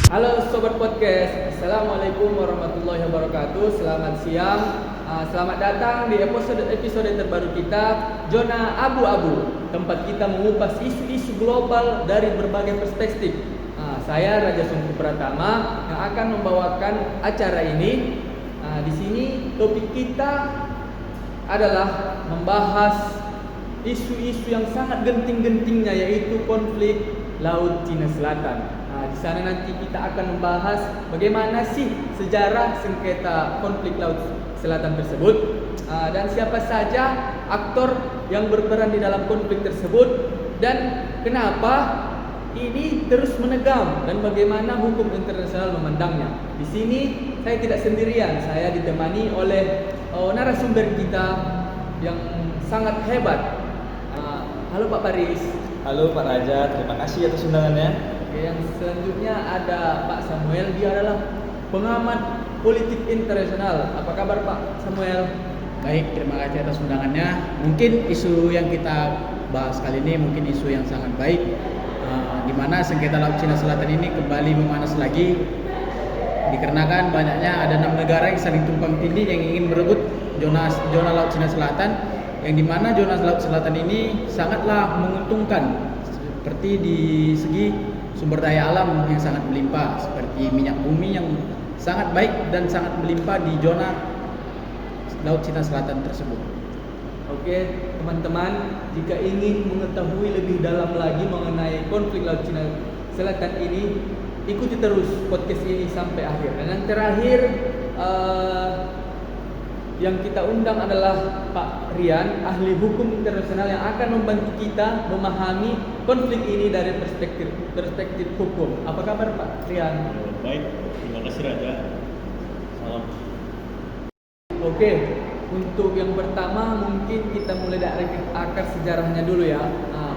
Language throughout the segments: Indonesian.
Halo Sobat Podcast, Assalamualaikum warahmatullahi wabarakatuh. Selamat siang, selamat datang di episode terbaru kita, Zona Abu-Abu, tempat kita mengupas isu-isu global dari berbagai perspektif. Saya Raja Sungku Pratama yang akan membawakan acara ini. Di sini topik kita adalah membahas isu-isu yang sangat genting-gentingnya, yaitu konflik Laut Cina Selatan. Di sana nanti kita akan membahas bagaimana sih sejarah sengketa konflik Laut Selatan tersebut, dan siapa saja aktor yang berperan di dalam konflik tersebut, dan kenapa ini terus menegam, dan bagaimana hukum internasional memandangnya. Di sini saya tidak sendirian, saya ditemani oleh narasumber kita yang sangat hebat. Halo Pak Paris. Halo Pak Raja, terima kasih atas undangannya. Oke, yang selanjutnya ada Pak Samuel, dia adalah pengamat politik internasional. Apa kabar Pak Samuel? Baik, terima kasih atas undangannya. Mungkin isu yang kita bahas kali ini mungkin isu yang sangat baik, di mana sengketa Laut Cina Selatan ini kembali memanas lagi, dikarenakan banyaknya ada 6 negara yang saling tumpang tindih yang ingin merebut zona Laut Cina Selatan, yang dimana zona Laut Selatan ini sangatlah menguntungkan, seperti di segi sumber daya alam yang sangat melimpah, seperti minyak bumi yang sangat baik dan sangat melimpah di zona Laut Cina Selatan tersebut. Oke, teman-teman, jika ingin mengetahui lebih dalam lagi mengenai konflik Laut Cina Selatan ini, ikuti terus podcast ini sampai akhir. Dan yang terakhir, yang kita undang adalah Pak Rian, ahli hukum internasional yang akan membantu kita memahami konflik ini dari perspektif hukum. Apa kabar Pak Rian? Baik, terima kasih Raja. Salam. Oke, untuk yang pertama mungkin kita mulai dari akar sejarahnya dulu ya.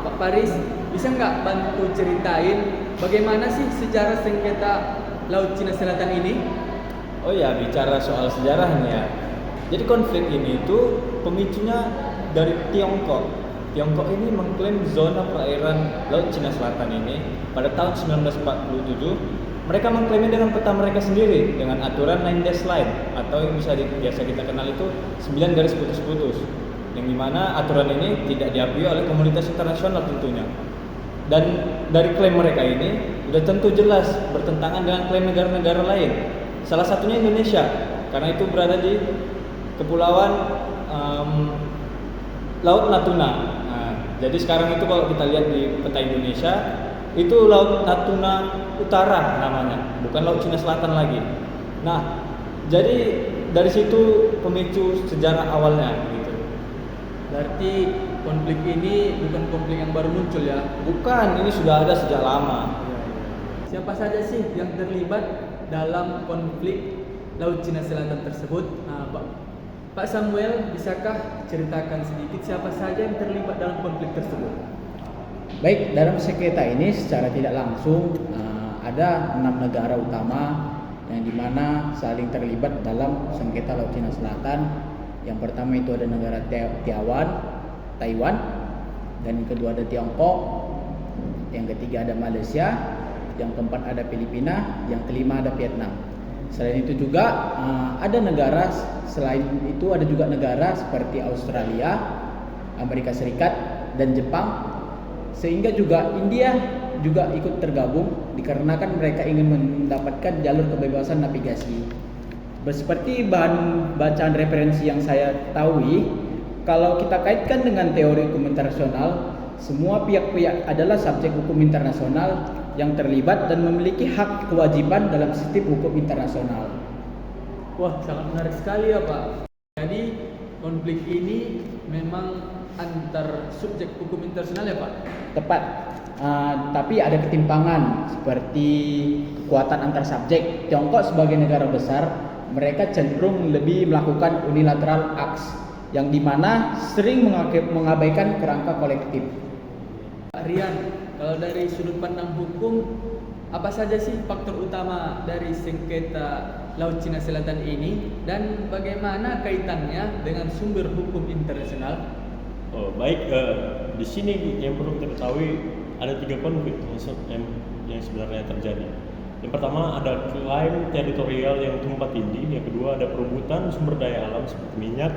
Pak Paris, bisa nggak bantu ceritain bagaimana sih sejarah sengketa Laut Cina Selatan ini? Oh ya, bicara soal sejarahnya ya. Jadi konflik ini itu pemicunya dari Tiongkok. Tiongkok ini mengklaim zona perairan Laut Cina Selatan ini pada tahun 1947. Mereka mengklaimnya dengan peta mereka sendiri, dengan aturan 9 dash line, atau yang biasa kita kenal itu 9 garis putus-putus, yang dimana aturan ini tidak diakui oleh komunitas internasional tentunya. Dan dari klaim mereka ini sudah tentu jelas bertentangan dengan klaim negara-negara lain. Salah satunya Indonesia, karena itu berada di Kepulauan Laut Natuna. Jadi sekarang itu kalau kita lihat di peta Indonesia, itu Laut Natuna Utara namanya, bukan Laut Cina Selatan lagi. Nah, jadi dari situ pemicu sejarah awalnya gitu. Berarti konflik ini bukan konflik yang baru muncul ya? Bukan, ini sudah ada sejak lama. Siapa saja sih yang terlibat dalam konflik Laut Cina Selatan tersebut? Pak Samuel, bisakah ceritakan sedikit siapa saja yang terlibat dalam konflik tersebut? Baik, dalam sengketa ini secara tidak langsung ada 6 negara utama yang dimana saling terlibat dalam sengketa Laut Cina Selatan. Yang pertama itu ada negara Taiwan, dan yang kedua ada Tiongkok, yang ketiga ada Malaysia, yang keempat ada Filipina, yang kelima ada Vietnam. Selain itu juga ada negara, selain itu ada juga negara seperti Australia, Amerika Serikat, dan Jepang, sehingga juga India juga ikut tergabung dikarenakan mereka ingin mendapatkan jalur kebebasan navigasi. Seperti bahan bacaan referensi yang saya tahu, kalau kita kaitkan dengan teori hukum internasional, semua pihak-pihak adalah subjek hukum internasional yang terlibat dan memiliki hak kewajiban dalam sistem hukum internasional. Wah, sangat menarik sekali ya Pak. Jadi konflik ini memang antar subjek hukum internasional ya Pak? Tepat, tapi ada ketimpangan seperti kekuatan antar subjek. Tiongkok sebagai negara besar, mereka cenderung lebih melakukan unilateral acts, yang dimana sering mengabaikan kerangka kolektif. Pak Rian, kalau dari sudut pandang hukum, apa saja sih faktor utama dari sengketa Laut Cina Selatan ini, dan bagaimana kaitannya dengan sumber hukum internasional? Oh baik, di sini yang perlu kita ketahui ada 3 konflik yang sebenarnya terjadi. Yang pertama ada klaim teritorial yang tumpang tindih, yang kedua ada perebutan sumber daya alam seperti minyak,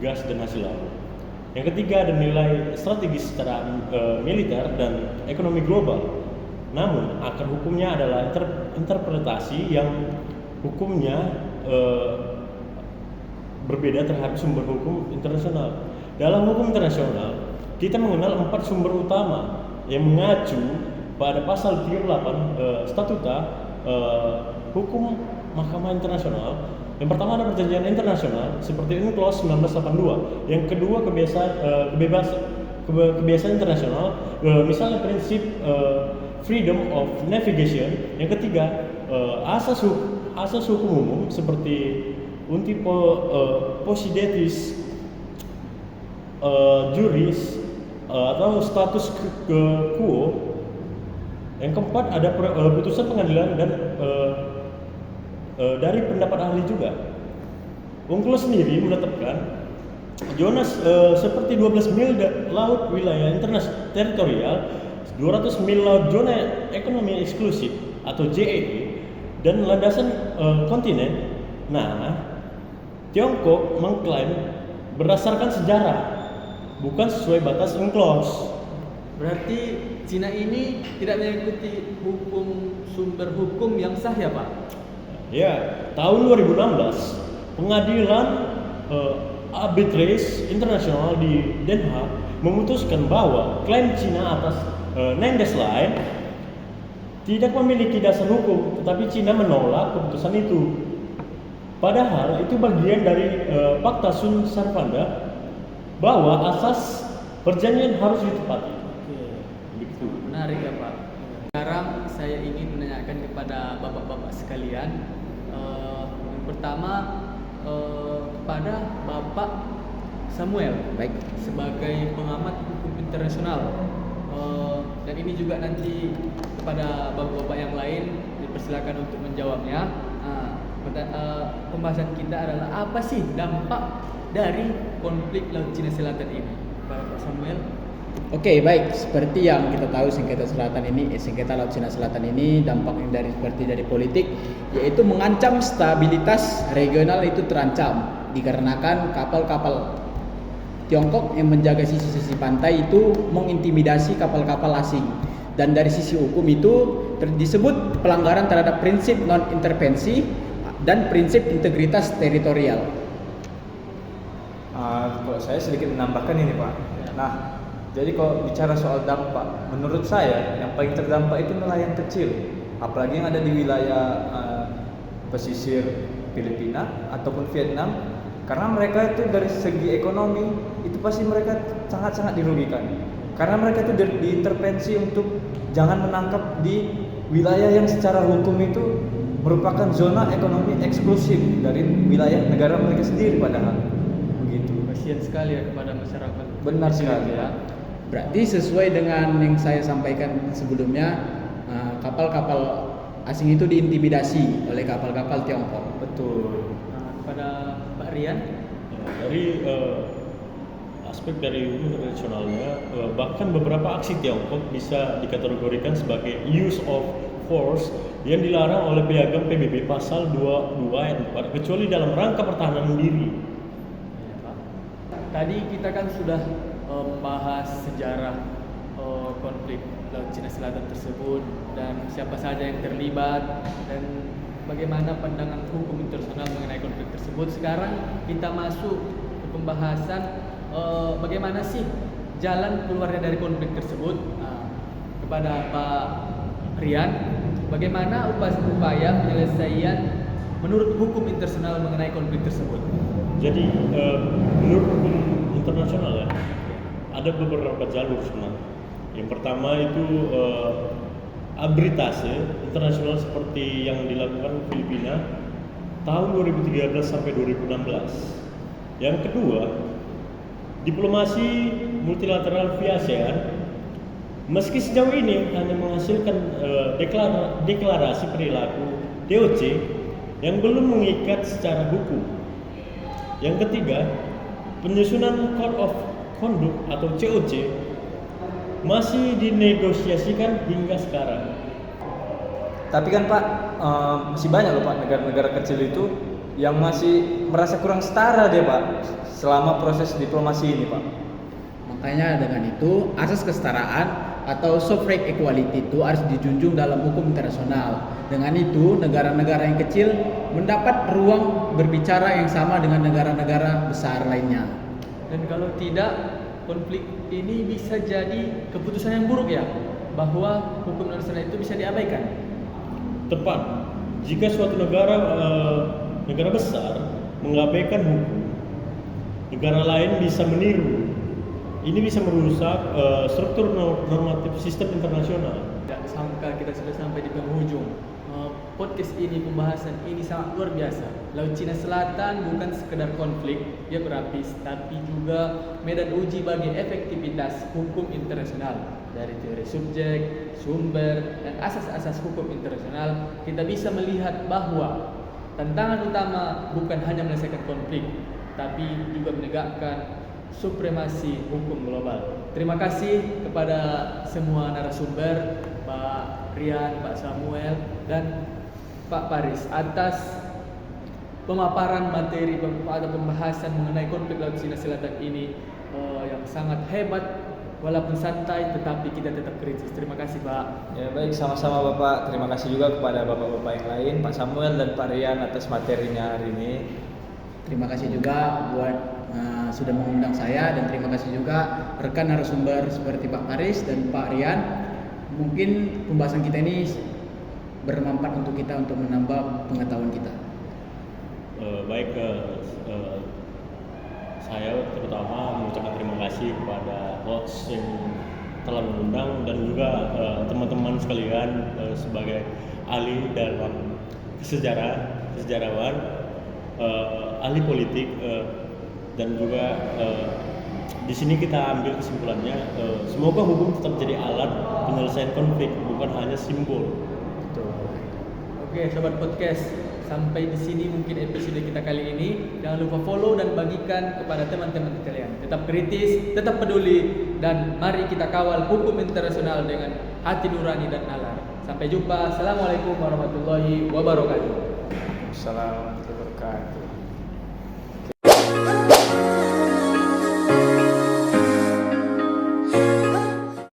gas, dan hasil laut. Yang ketiga ada nilai strategis secara militer dan ekonomi global. Namun akar hukumnya adalah interpretasi yang hukumnya berbeda terhadap sumber hukum internasional. Dalam hukum internasional, kita mengenal 4 sumber utama yang mengacu pada pasal 38 Statuta Hukum Mahkamah Internasional. Yang pertama ada perjanjian internasional seperti UNCLOS 1982. Yang kedua kebebasan internasional, misalnya prinsip freedom of navigation. Yang ketiga asas hukum umum seperti Unti Possidetis Juris atau status quo. Yang keempat ada putusan pengadilan dan dari pendapat ahli juga. UNCLOS sendiri menetapkan zona seperti 12 mil laut wilayah teritorial, 200 mil laut zona ekonomi eksklusif atau ZEE, dan landasan kontinen. Nah, Tiongkok mengklaim berdasarkan sejarah, bukan sesuai batas UNCLOS. Berarti Cina ini tidak mengikuti sumber hukum yang sah ya Pak? Ya, tahun 2016 pengadilan arbitrase internasional di Den Haag memutuskan bahwa klaim Cina atas Nandes Line tidak memiliki dasar hukum, tetapi Cina menolak keputusan itu. Padahal itu bagian dari Fakta Sun Sarvanda bahwa asas perjanjian harus ditepati. Begitu. Menarik ya Pak. Sekarang saya ingin menanyakan kepada bapak-bapak sekalian. Yang pertama kepada Bapak Samuel, Baik. sebagai pengamat hukum internasional. Dan ini juga nanti kepada bapak-bapak yang lain dipersilakan untuk menjawabnya. Pembahasan kita adalah apa sih dampak dari konflik Laut Cina Selatan ini, Bapak Samuel? Oke, baik. Seperti yang kita tahu sengketa Laut Cina Selatan ini dampaknya seperti dari politik, yaitu mengancam stabilitas regional itu terancam dikarenakan kapal-kapal Tiongkok yang menjaga sisi-sisi pantai itu mengintimidasi kapal-kapal asing. Dan dari sisi hukum itu disebut pelanggaran terhadap prinsip non-intervensi dan prinsip integritas teritorial. Kalau saya sedikit menambahkan ini Pak. Nah, jadi kalau bicara soal dampak, menurut saya yang paling terdampak itu nelayan kecil, apalagi yang ada di wilayah pesisir Filipina ataupun Vietnam, karena mereka itu dari segi ekonomi itu pasti mereka sangat-sangat dirugikan, karena mereka itu diintervensi untuk jangan menangkap di wilayah yang secara hukum itu merupakan zona ekonomi eksklusif dari wilayah negara mereka sendiri padahal. Begitu. Kasihan sekali ya kepada masyarakat. Benar sekali ya. Berarti sesuai dengan yang saya sampaikan sebelumnya, kapal-kapal asing itu diintimidasi oleh kapal-kapal Tiongkok. Betul. Kepada Pak Rian, Dari aspek dari hukum internasionalnya, bahkan beberapa aksi Tiongkok bisa dikategorikan sebagai use of force yang dilarang oleh piagam PBB pasal 22 ayat 4 kecuali dalam rangka pertahanan diri. tadi kita kan sudah membahas sejarah konflik Laut Cina Selatan tersebut dan siapa saja yang terlibat dan bagaimana pandangan hukum internasional mengenai konflik tersebut. Sekarang kita masuk ke pembahasan bagaimana sih jalan keluarnya dari konflik tersebut. Kepada Pak Rian, bagaimana upaya penyelesaian menurut hukum internasional mengenai konflik tersebut? Jadi menurut hukum internasional ya, ada beberapa jalur sebenarnya. Yang pertama itu arbitrase internasional seperti yang dilakukan Filipina tahun 2013 sampai 2016. Yang kedua, diplomasi multilateral via ASEAN. Meski sejauh ini hanya menghasilkan deklarasi perilaku DOC yang belum mengikat secara hukum. Yang ketiga, penyusunan Code of Conduct atau COC masih dinegosiasikan hingga sekarang. Tapi kan Pak, masih banyak loh Pak negara-negara kecil itu yang masih merasa kurang setara dia Pak selama proses diplomasi ini Pak. Makanya dengan itu asas kesetaraan atau suffrage equality itu harus dijunjung dalam hukum internasional. Dengan itu negara-negara yang kecil mendapat ruang berbicara yang sama dengan negara-negara besar lainnya. Dan kalau tidak, konflik ini bisa jadi keputusan yang buruk ya, bahwa hukum internasional itu bisa diabaikan. Tepat. Jika suatu negara besar mengabaikan hukum, negara lain bisa meniru. Ini bisa merusak struktur normatif sistem internasional. Tidak sangka kita sudah sampai di penghujung. Podcast ini, pembahasan ini sangat luar biasa. Laut Cina Selatan bukan sekedar konflik, dia berlapis, tapi juga medan uji bagi efektivitas hukum internasional. Dari teori subjek, sumber, dan asas-asas hukum internasional, kita bisa melihat bahwa tantangan utama bukan hanya menyelesaikan konflik, tapi juga menegakkan supremasi hukum global. Terima kasih kepada semua narasumber, Pak Rian, Pak Samuel, dan Pak Paris atas pemaparan materi atau pembahasan mengenai konflik Laut Cina Selatan ini yang sangat hebat. Walaupun santai, tetapi kita tetap kritis. Terima kasih Pak. Ya baik, sama-sama Bapak. Terima kasih juga kepada Bapak-Bapak yang lain, Pak Samuel dan Pak Rian atas materinya hari ini. Terima kasih juga buat sudah mengundang saya, dan terima kasih juga rekan narasumber seperti Pak Paris dan Pak Rian. Mungkin pembahasan kita ini bermanfaat untuk kita untuk menambah pengetahuan kita. Saya terutama mengucapkan terima kasih kepada host yang telah mengundang dan juga teman-teman sekalian sebagai ahli dalam sejarawan, ahli politik, dan juga di sini kita ambil kesimpulannya, semoga hukum tetap jadi alat penyelesaian konflik, bukan hanya simbol. Oke, sobat podcast, sampai di sini mungkin episode kita kali ini. Jangan lupa follow dan bagikan kepada teman-teman kalian. Tetap kritis, tetap peduli, dan mari kita kawal hukum internasional dengan hati nurani dan nalar. Sampai jumpa. Assalamualaikum warahmatullahi wabarakatuh. Assalamualaikum warahmatullahi wabarakatuh.